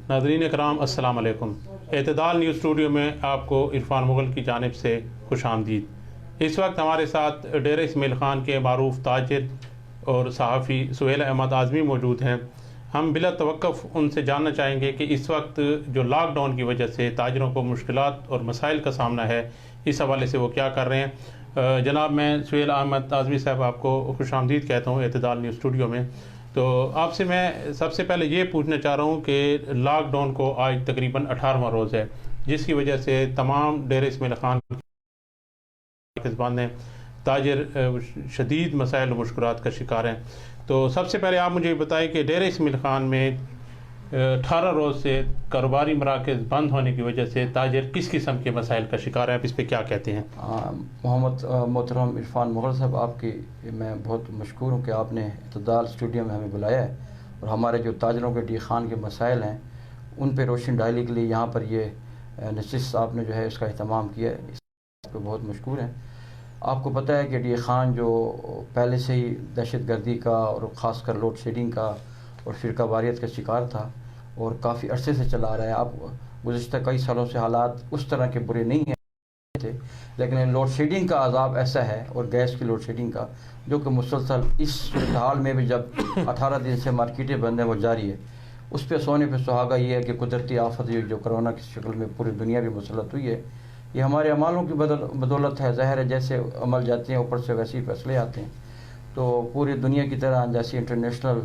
ناظرین اکرام السلام علیکم۔ اعتدال نیوز اسٹوڈیو میں آپ کو عرفان مغل کی جانب سے خوش آمدید۔ اس وقت ہمارے ساتھ ڈیرہ اسماعیل خان کے معروف تاجر اور صحافی سہیل احمد اعظمی موجود ہیں۔ ہم بلا توقف ان سے جاننا چاہیں گے کہ اس وقت جو لاک ڈاؤن کی وجہ سے تاجروں کو مشکلات اور مسائل کا سامنا ہے، اس حوالے سے وہ کیا کر رہے ہیں۔ جناب، میں سہیل احمد اعظمی صاحب آپ کو خوش آمدید کہتا ہوں اعتدال نیوز اسٹوڈیو میں۔ تو آپ سے میں سب سے پہلے یہ پوچھنا چاہ رہا ہوں کہ لاک ڈاؤن کو آج تقریباً 18واں روز ہے، جس کی وجہ سے تمام ڈیرہ اسماعیل خان نے تاجر شدید مسائل و مشکلات کا شکار ہیں۔ تو سب سے پہلے آپ مجھے بتائیں کہ ڈیرہ اسماعیل خان میں 18 روز سے کاروباری مراکز بند ہونے کی وجہ سے تاجر کس قسم کے مسائل کا شکار ہے، آپ اس پہ کیا کہتے ہیں؟ محترم عرفان مغل صاحب، آپ کی میں بہت مشکور ہوں کہ آپ نے اعتدال اسٹوڈیو میں ہمیں بلایا ہے اور ہمارے جو تاجروں کے ڈی خان کے مسائل ہیں ان پہ روشنی ڈالنے کے لیے یہاں پر یہ نشست آپ نے جو ہے اس کا اہتمام کیا ہے، اس پہ بہت مشکور ہیں۔ آپ کو پتہ ہے کہ ڈی خان جو پہلے سے ہی دہشت گردی کا اور خاص کر لوڈ شیڈنگ کا اور فرقہ واریت کا شکار تھا اور کافی عرصے سے چلا رہا ہے۔ آپ گزشتہ کئی سالوں سے حالات اس طرح کے برے نہیں ہیں تھے، لیکن لوڈ شیڈنگ کا عذاب ایسا ہے اور گیس کی لوڈ شیڈنگ کا جو کہ مسلسل اس صورتحال میں بھی جب 18 دن سے مارکیٹیں بند ہیں وہ جاری ہے۔ اس پہ سونے پہ سہاگا یہ ہے کہ قدرتی آفت جو کرونا کی شکل میں پوری دنیا بھی مسلط ہوئی ہے، یہ ہمارے عمالوں کی بدولت ہے۔ ظاہر ہے جیسے عمل جاتے ہیں اوپر سے ویسے ہی فیصلے آتے ہیں، تو پوری دنیا کی طرح جیسے انٹرنیشنل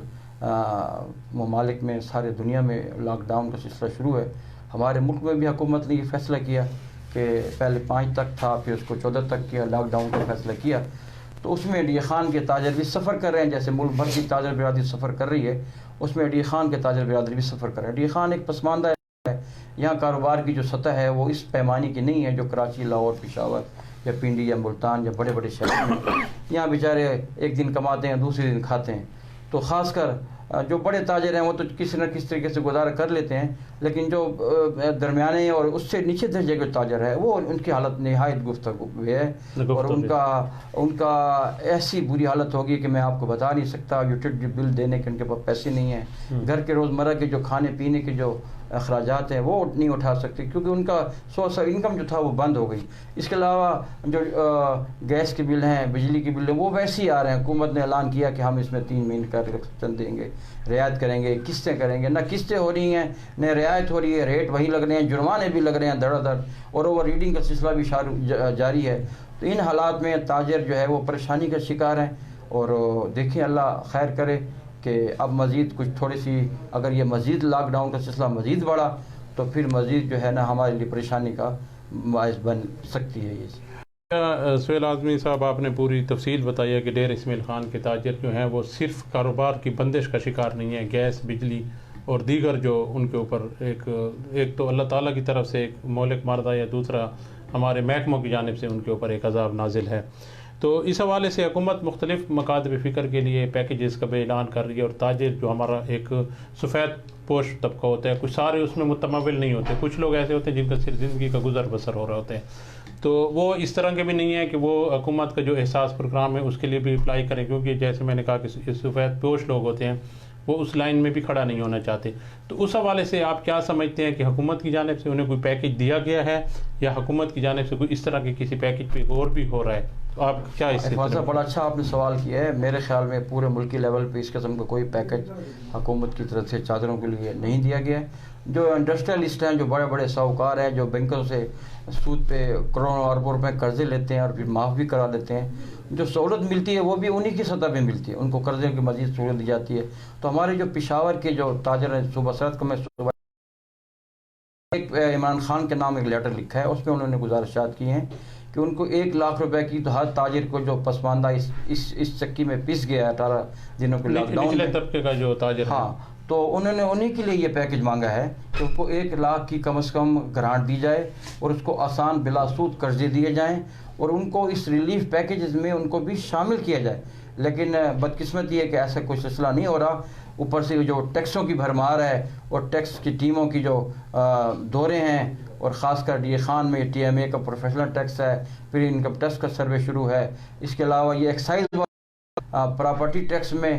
ممالک میں سارے دنیا میں لاک ڈاؤن کا سلسلہ شروع ہے، ہمارے ملک میں بھی حکومت نے یہ فیصلہ کیا کہ پہلے 5 تک تھا، پھر اس کو 14 تک کیا، لاک ڈاؤن کا فیصلہ کیا۔ تو اس میں ڈی خان کے تاجر بھی سفر کر رہے ہیں، جیسے ملک بھر کی تاجر برادری سفر کر رہی ہے، اس میں ڈی خان کے تاجر برادری بھی سفر کر رہے ہیں۔ ڈی خان ایک پسماندہ ہے، یہاں کاروبار کی جو سطح ہے وہ اس پیمانے کی نہیں ہے جو کراچی، لاہور، پشاور یا پنڈی یا ملتان یا بڑے بڑے شہروں میں۔ یہاں بیچارے ایک دن کماتے ہیں، دوسرے دن کھاتے ہیں۔ تو خاص کر جو بڑے تاجر ہیں وہ تو کسی نہ کسی طریقے سے گزارا کر لیتے ہیں، لیکن جو درمیانے اور اس سے نیچے درجے کے تاجر ہے وہ ان کی حالت نہایت گفتگو ہے اور ان کا ایسی بری حالت ہوگی کہ میں آپ کو بتا نہیں سکتا۔ یوٹیلیٹی بل دینے کے ان کے پاس پیسے نہیں ہیں، گھر کے روزمرہ کے جو کھانے پینے کے جو اخراجات ہیں وہ نہیں اٹھا سکتے کیونکہ ان کا سورس آف انکم جو تھا وہ بند ہو گئی۔ اس کے علاوہ جو گیس کے بل ہیں، بجلی کے بل ہیں، وہ ویسے ہی آ رہے ہیں۔ حکومت نے اعلان کیا کہ ہم اس میں 3 مہینے کا رقم دیں گے، رعایت کریں گے، قسطیں کریں گے۔ نہ قسطیں ہو رہی ہیں، نہ رعایت ہو رہی ہے، ریٹ وہی لگ رہے ہیں، جرمانے بھی لگ رہے ہیں دھڑا دھڑ، اور اوور ریڈنگ کا سلسلہ بھی جاری ہے۔ تو ان حالات میں تاجر جو ہے وہ پریشانی کا شکار ہیں، اور دیکھیں اللہ خیر کرے کہ اب مزید کچھ تھوڑی سی اگر یہ مزید لاک ڈاؤن کا سلسلہ مزید بڑھا تو پھر مزید جو ہے نا ہمارے لیے پریشانی کا باعث بن سکتی ہے۔ یہ سہیل اعظمی صاحب، آپ نے پوری تفصیل بتائی ہے کہ ڈیرہ اسماعیل خان کے تاجر جو ہیں وہ صرف کاروبار کی بندش کا شکار نہیں ہے، گیس، بجلی اور دیگر جو ان کے اوپر ایک تو اللہ تعالیٰ کی طرف سے ایک مہلک ماردہ یا دوسرا ہمارے محکموں کی جانب سے ان کے اوپر ایک عذاب نازل ہے۔ تو اس حوالے سے حکومت مختلف مکاتب فکر کے لیے پیکیجز کا بھی اعلان کر رہی ہے، اور تاجر جو ہمارا ایک سفید پوش طبقہ ہوتا ہے، کچھ سارے اس میں متمول نہیں ہوتے، کچھ لوگ ایسے ہوتے ہیں جن کا صرف زندگی کا گزر بسر ہو رہا ہوتا ہے، تو وہ اس طرح کے بھی نہیں ہیں کہ وہ حکومت کا جو احساس پروگرام ہے اس کے لیے بھی اپلائی کریں، کیونکہ جیسے میں نے کہا کہ سفید پوش لوگ ہوتے ہیں وہ اس لائن میں بھی کھڑا نہیں ہونا چاہتے۔ تو اس حوالے سے آپ کیا سمجھتے ہیں کہ حکومت کی جانب سے انہیں کوئی پیکیج دیا گیا ہے یا حکومت کی جانب سے کوئی اس طرح کے کسی پیکیج پہ غور بھی ہو رہا ہے؟ تو آپ کیا اس سے بڑا اچھا آپ نے سوال کیا ہے۔ میرے خیال میں پورے ملکی لیول پہ اس قسم کا کوئی پیکیج حکومت کی طرف سے چادروں کے لیے نہیں دیا گیا ہے۔ جو انڈسٹریلسٹ ہیں، جو بڑے بڑے ساہوکار ہیں، جو بینکوں سے سود پہ کروڑوں اربوں روپے قرضے لیتے ہیں اور پھر معاف بھی کرا دیتے ہیں، جو سہولت ملتی ہے وہ بھی انہی کی سطح پہ ملتی ہے، ان کو قرضے کی مزید سہولت دی جاتی ہے۔ تو ہمارے جو پشاور کے جو تاجر ہیں، صوبہ سرحد کو میں ایک عمران خان کے نام ایک لیٹر لکھا ہے، اس میں انہوں نے گزارشات کی ہیں کہ ان کو 1 لاکھ روپے کی تو ہر تاجر کو جو پسماندہ اس چکی میں پس گیا 18 دنوں کے لاک ڈاؤن میں، طبقے کا جو تاجر، ہاں، تو انہوں نے انہی کے لیے یہ پیکیج مانگا ہے کہ ان کو 1 لاکھ کی کم از کم گرانٹ دی جائے اور اس کو آسان بلا سود قرضے دیے جائیں اور ان کو اس ریلیف پیکیجز میں ان کو بھی شامل کیا جائے۔ لیکن بدقسمتی ہے کہ ایسا کوئی سلسلہ نہیں ہو رہا۔ اوپر سے جو ٹیکسوں کی بھرمار ہے اور ٹیکس کی ٹیموں کی جو دورے ہیں، اور خاص کر ڈی خان میں ٹی ایم اے کا پروفیشنل ٹیکس ہے، پھر انکم ٹیکس کا سروے شروع ہے، اس کے علاوہ یہ ایکسائز پراپرٹی ٹیکس میں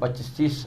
25-30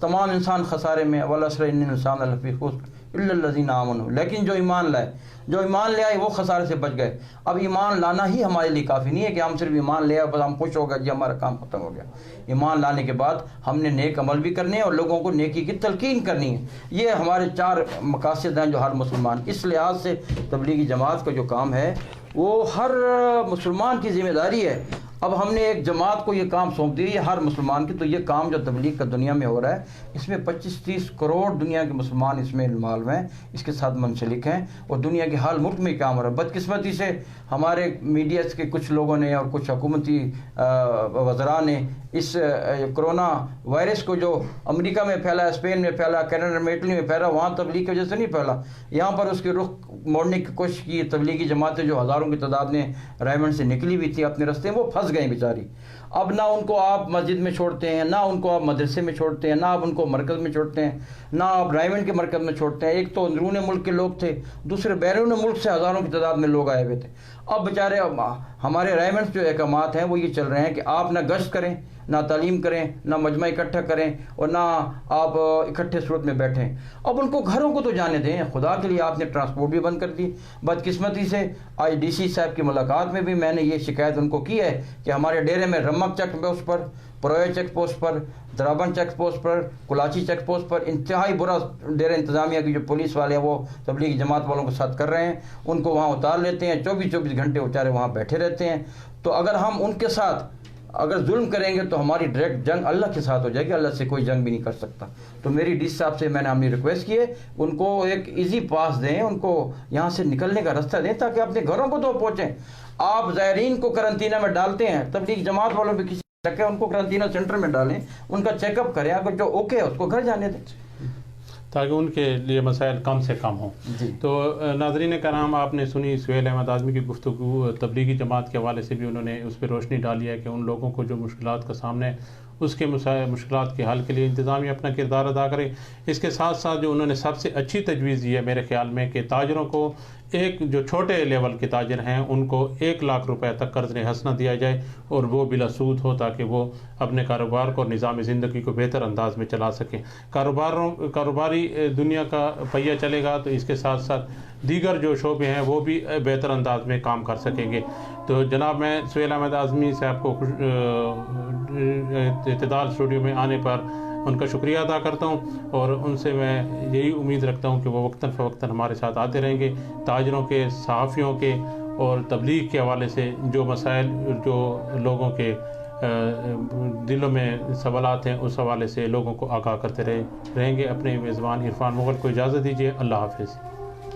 تمام انسان خسارے میں، والعصر ان الانسان لفی خسر الا الذین آمنوا، لیکن جو ایمان لائے، جو ایمان لے آئے وہ خسارے سے بچ گئے۔ اب ایمان لانا ہی ہمارے لیے کافی نہیں ہے کہ ہم صرف ایمان لے آئے بس ہم خوش ہو گئے جی ہمارا کام ختم ہو گیا۔ ایمان لانے کے بعد ہم نے نیک عمل بھی کرنے ہیں اور لوگوں کو نیکی کی تلقین کرنی ہے۔ یہ ہمارے 4 مقاصد ہیں جو ہر مسلمان، اس لحاظ سے تبلیغی جماعت کا جو کام ہے وہ ہر مسلمان کی ذمہ داری ہے۔ اب ہم نے ایک جماعت کو یہ کام سونپ دیا ہے ہر مسلمان کی، تو یہ کام جو تبلیغ کا دنیا میں ہو رہا ہے اس میں 25-30 کروڑ دنیا کے مسلمان اس میں انوالو ہیں، اس کے ساتھ منسلک ہیں، اور دنیا کے ہر ملک میں کام ہو رہا ہے۔ بدقسمتی سے ہمارے میڈیا کے کچھ لوگوں نے اور کچھ حکومتی وزراء نے اس کرونا وائرس کو جو امریکہ میں پھیلا، اسپین میں پھیلا، کینیڈا میں، اٹلی میں پھیلا، وہاں تبلیغ کی وجہ سے نہیں پھیلا، یہاں پر اس کے رخ موڑنے کی کوشش کی۔ تبلیغی جماعتیں جو ہزاروں کی تعداد میں رائمنڈ سے نکلی ہوئی تھی اپنے رستے، وہ پھنس گئے بیچاری۔ اب نہ ان کو آپ مسجد میں چھوڑتے ہیں، نہ ان کو آپ مدرسے میں چھوڑتے ہیں، نہ آپ ان کو مرکز میں چھوڑتے ہیں، نہ آپ رائمنڈ کے مرکز میں چھوڑتے ہیں۔ ایک تو اندرون ملک کے لوگ تھے، دوسرے بیرون ملک سے ہزاروں کی تعداد میں لوگ آئے ہوئے تھے۔ اب بیچارے ہمارے رائمنڈ جو احکامات ہیں وہ یہ چل رہے ہیں کہ آپ نہ گشت کریں، نہ تعلیم کریں، نہ مجمع اکٹھا کریں، اور نہ آپ اکٹھے صورت میں بیٹھیں۔ اب ان کو گھروں کو تو جانے دیں، خدا کے لیے آپ نے ٹرانسپورٹ بھی بند کر دی۔ بدقسمتی سے آج ڈی سی صاحب کی ملاقات میں بھی میں نے یہ شکایت ان کو کی ہے کہ ہمارے ڈیرے میں رمک چیک پوسٹ پر، پرویا چیک پوسٹ پر، درابن چیک پوسٹ پر، کلاچی چیک پوسٹ پر انتہائی برا ڈیرہ انتظامیہ کی جو پولیس والے ہیں وہ تبلیغی جماعت والوں کے ساتھ کر رہے ہیں، ان کو وہاں اتار لیتے ہیں، 24 گھنٹے بیچارے وہاں بیٹھے رہتے ہیں۔ تو اگر ہم ان کے ساتھ اگر ظلم کریں گے تو ہماری ڈائریکٹ جنگ اللہ کے ساتھ ہو جائے گی، اللہ سے کوئی جنگ بھی نہیں کر سکتا۔ تو میری ڈی سی صاحب سے میں نے ہم نے ریکویسٹ کی ہے ان کو ایک ایزی پاس دیں، ان کو یہاں سے نکلنے کا راستہ دیں تاکہ اپنے گھروں کو تو پہنچیں۔ آپ زائرین کو کرنٹینہ میں ڈالتے ہیں، تبلیغ جماعت والوں بھی کسی شک ہے ان کو کرنٹینہ سینٹر میں ڈالیں، ان کا چیک اپ کریں، اگر جو اوکے ہے اس کو گھر جانے دیں تاکہ ان کے لیے مسائل کم سے کم ہوں۔ جی تو ناظرین کرام، آپ نے سنی سہیل احمد اعظمی کی گفتگو، تبلیغی جماعت کے حوالے سے بھی انہوں نے اس پہ روشنی ڈالی ہے کہ ان لوگوں کو جو مشکلات کا سامنا ہے اس کے مشکلات کے حل کے لیے انتظامیہ اپنا کردار ادا کرے۔ اس کے ساتھ ساتھ جو انہوں نے سب سے اچھی تجویز دی ہے میرے خیال میں کہ تاجروں کو ایک جو چھوٹے لیول کے تاجر ہیں ان کو 1 لاکھ روپے تک قرض حسنہ دیا جائے اور وہ بلا سود ہو تاکہ وہ اپنے کاروبار کو اور نظام زندگی کو بہتر انداز میں چلا سکیں۔ کاروباری دنیا کا پہیہ چلے گا تو اس کے ساتھ ساتھ دیگر جو شعبے ہیں وہ بھی بہتر انداز میں کام کر سکیں گے۔ تو جناب میں سہیل احمد اعظمی صاحب کو اعتدال اسٹوڈیو میں آنے پر ان کا شکریہ ادا کرتا ہوں، اور ان سے میں یہی امید رکھتا ہوں کہ وہ وقتاً فوقتاً ہمارے ساتھ آتے رہیں گے، تاجروں کے، صحافیوں کے اور تبلیغ کے حوالے سے جو مسائل جو لوگوں کے دلوں میں سوالات ہیں اس حوالے سے لوگوں کو آگاہ کرتے رہیں گے۔ اپنے میزبان عرفان مغل کو اجازت دیجیے، اللہ حافظ۔